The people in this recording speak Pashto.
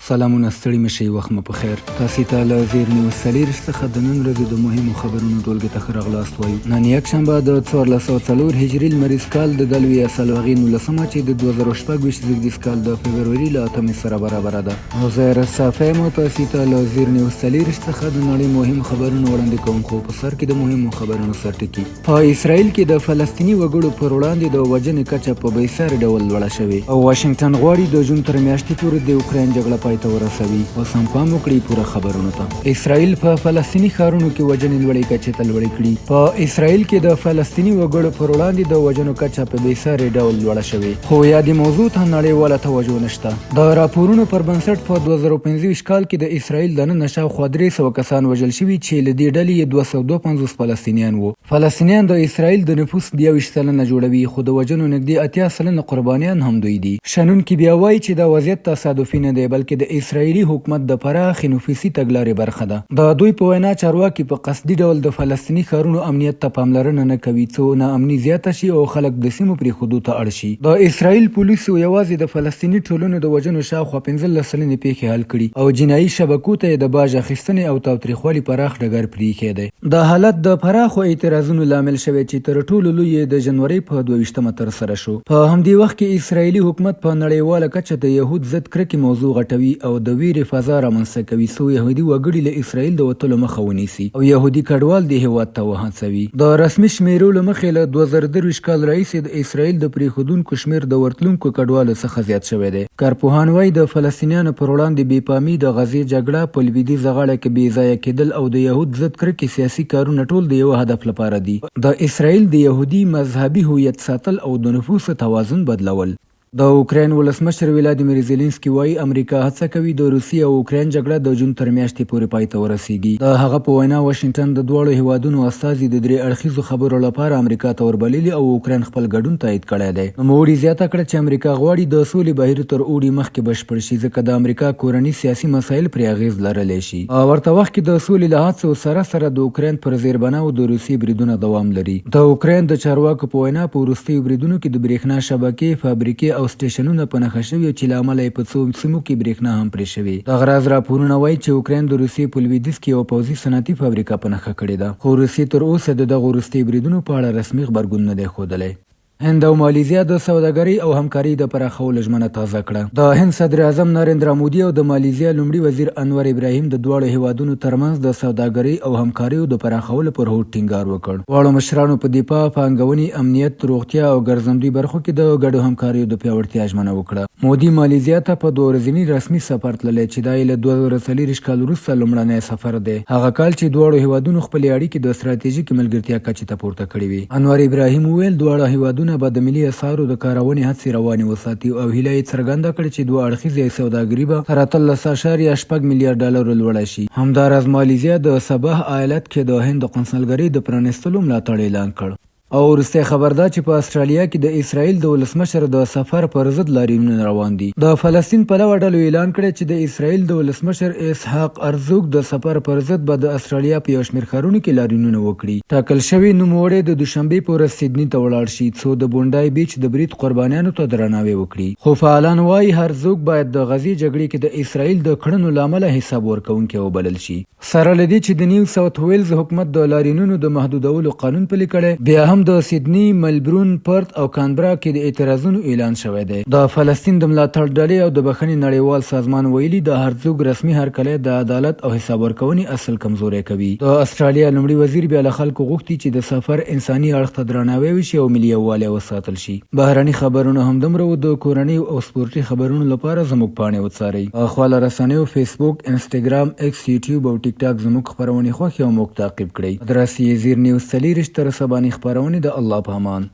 سلامونه ستړي مشئ وخت مو په خیر. تاسو ته له زیر نیوز څلېرویشت څخه د نن ورځې د مهمو خبرونو ټولګې ته ښه راغلاست وایو. نن یکشنبه د 1404 هجري لمریز کال د دلوي سلوغې 19مه چې د 2026 زیږدیز کال د فبروري له 8 سره برابره ده. عزیر صافی مو تاسو ته له زیر نیوز څلېرویشت څخه د نړۍ مهم خبرونه وړاندې کوم، خو په سر کې د مهمو خبرونو سرټکي. په اسرائیل کې د فلسطیني وګړو پر وړاندې د وژنې کچه په بېساري ډول لوړه شوې او واشنګټن غواړي د جون تر میاشتې پورې د اوکراین جګړه پای ته ورسوي. اوس هم پام وکړئ پوره خبرونو ته. اسرائیل په فلسطیني ښارونو کې وژنې لوړې کچې ته لوړې کړي. په اسرائیل کې د فلسطیني وګړو پر وړاندې د وژنو کچه په بېساري ډول لوړه شوې، خو یادې موضوع ته نړیواله توجه نشته. د راپورونو پر بنسټ په 2025 کال کې د اسرائیل دننه شاوخوا 300 کسان وژل شوي چې له دې ډلې 252 فلسطینیان وو. فلسطینیان د اسرائیل د نفوس 22% جوړوي، خو د وژنو نږدې 80% قربانیان هم دوی دي. شنونکي بیا وایي چې دا وضعیت تصادفي نه دی، بلکې د اسرائیلي حکومت د پراخې نفوسي تګلارې برخه ده. د دوی په وینا چارواکي په قصدي ډول د فلسطیني ښارونو امنیت ته پاملرنه نه کوي څو ناامني زیاته شي او خلک د سیمو پرېښودو ته اړ شي. د اسرائیل پولیسو یوازې د فلسطیني ټولنو د وژنو شاوخوا 15 سلنې پیښې حل کړي او جنایي شبکو ته د باج اخیستنې او تاوتریخوالي پراخ ډګر پرېښی دی. دا حالت د پراخو اعتراضونو لامل شوی چې تر ټولو لوی د جنوري په 22مه ترسره شو. په همدې وخت کې اسرائیلي حکومت په نړیواله کچه د یهود ضد کرکې موضوع غټوي او د ویرې فضا رامنځته کوي څو یهودي وګړي له اسرائیل د وتلو مخه ونیسي او یهودي کډوال د هېواد ته وهڅوي. د رسمي شمیرو له مخې له 2023 کال راهیسې د اسرائیل د پرېښودونکو شمېر د ورتلونکو کډوالو څخه زیات شوی دی. کارپوهان وایي د فلسطینیانو پر وړاندې بې پامي، د غزې جګړه، په لویدیځه غاړه کې بې ځایه کېدل او د یهود ضد کرکې سیاسي کارونه ټول د یوه هدف لپاره دي: د اسرائیل د یهودي مذهبي هویت ساتل او د نفوسو توازن بدلول. د اوکراین ولسمشر ولادیمیر زیلنسکي وایي امریکا هڅه کوي د روسیې او اوکراین جګړه د جون تر میاشتې پورې پای ته ورسیږي. د هغه په وینا واشنګټن د دواړو هیوادونو استازي د 3 اړخیزو خبرو لپاره امریکا ته وربللي او اوکراین خپل ګډون تایید کړی دی. نوموړي زیاته کړه چې امریکا غواړي د سولې بهیر تر اوړي مخکې بشپړ شي، ځکه د امریکا کورني سیاسي مسایل پرې اغیز لرلی شي. ورته وخت کې د سولې له هڅو سره سره د اوکراین پر زیربناو د روسیې بریدونه دوام لري. د اوکراین د چارواکو په وینا په وروستیو بریدونو کې د برېښنا شبکې، فابریکې او سټیشنونه په نښه شوي چې له امله یې په څو سیمو کې برېښنا هم پرې شوې. دغه راز راپورونه وایي چې اوکراین د روسیې په لویدیځ کې یوه پوځي صنعتي فابریکه په نښه کړې ده، خو روسیې تر اوسه د دغو وروستیو بریدونو په اړه رسمي غبرګون نه دی ښودلی. هند او مالیزیا د سوداګرۍ او همکارۍ د پراخولو ژمنه تازه کړه. د هند صدر اعظم نریندرا مودي او د مالیزیا لومړي وزیر انور ابراهیم د دواړو هیوادونو ترمنځ د سوداګرۍ او همکاریو د پراخولو پر هوډ ټینګار وکړ. دواړو مشرانو په دفاع، پانګونې، امنیت، روغتیا او ګرځندوی برخو کې د ګډو همکاریو د پیاوړتیا ژمنه وکړه. مودي مالیزیا ته په 2 ورځني رسمي سفر تللی چې دا یې له 2024 کال وروسته لومړنی سفر دی، هغه کال چې دواړو هیوادونو خپلې اړیکې د ستراتیژیکې ملګرتیا کچې ته پورته کړې وې. انور ابراهیم وویل دواړه هیوادونه به د ملي اسعارو د کارونې هڅې روانې وساتي او هیله یې څرګنده کړې چې 2 اړخیزې سوداګري به تر 13.8 میلیارډ ډالرو لوړه شي. همداراز مالیزیا د سباه ایالت کې د هند د قونسلګرۍ د پرانیستلو ملاتړ اعلان کړ. او وروستی خبر دا چې په استرالیا کې د اسرائیل د ولسمشر د سفر پر ضد لاریونونه روان دي. د فلسطین پلوه ډلو اعلان کړی چې د اسرائیل د ولسمشر اسحاق هرزوګ د سفر پر ضد به د استرالیا په یو شمېر ښارونو کې لاریونونه وکړي. ټاکل شوي نوموړی د دوشنبې په ورځ سیدني ته ولاړ شي څو د بونډای بیچ د برید قربانیانو ته درناوی وکړي. خو فعالان وایي هرزوګ باید د غزې جګړې کې د اسرائیل د کړنو له امله حساب ورکوونکی وبلل شي. سره له دې چې د نیو ساوث ویلز حکومت د لاریونونو د محدودولو قانون پلی کړی، بیا هم د سیدني، ملبورن، پرت او کانبرا کې د اعتراضونو اعلان شوی دی. د فلسطین د ملاتړ ډلې او د بخښنې نړیوال سازمان ویلي د هرزوګ رسمي هرکلی د عدالت او حساب ورکونې اصل کمزوری کوي. د استرالیا لومړي وزیر بیا له خلکو غوښتي چې د سفر انساني اړخ ته درناوی وشي او ملي یووالی وساتل شي. بهرني خبرونه همدومره و. د کورنۍ او سپورټي خبرونو لپاره زموږ پاڼې وڅارئ. په خواله رسنیو فیسبوک، انسټاګرام، ایکس، یوټیوب او ټیک ټاک زموږ خپرونې خوښې او موږ تعقیب کړئ. ادرس یې زیر نیوز 24 تر سبا خپرونې د الله په امان.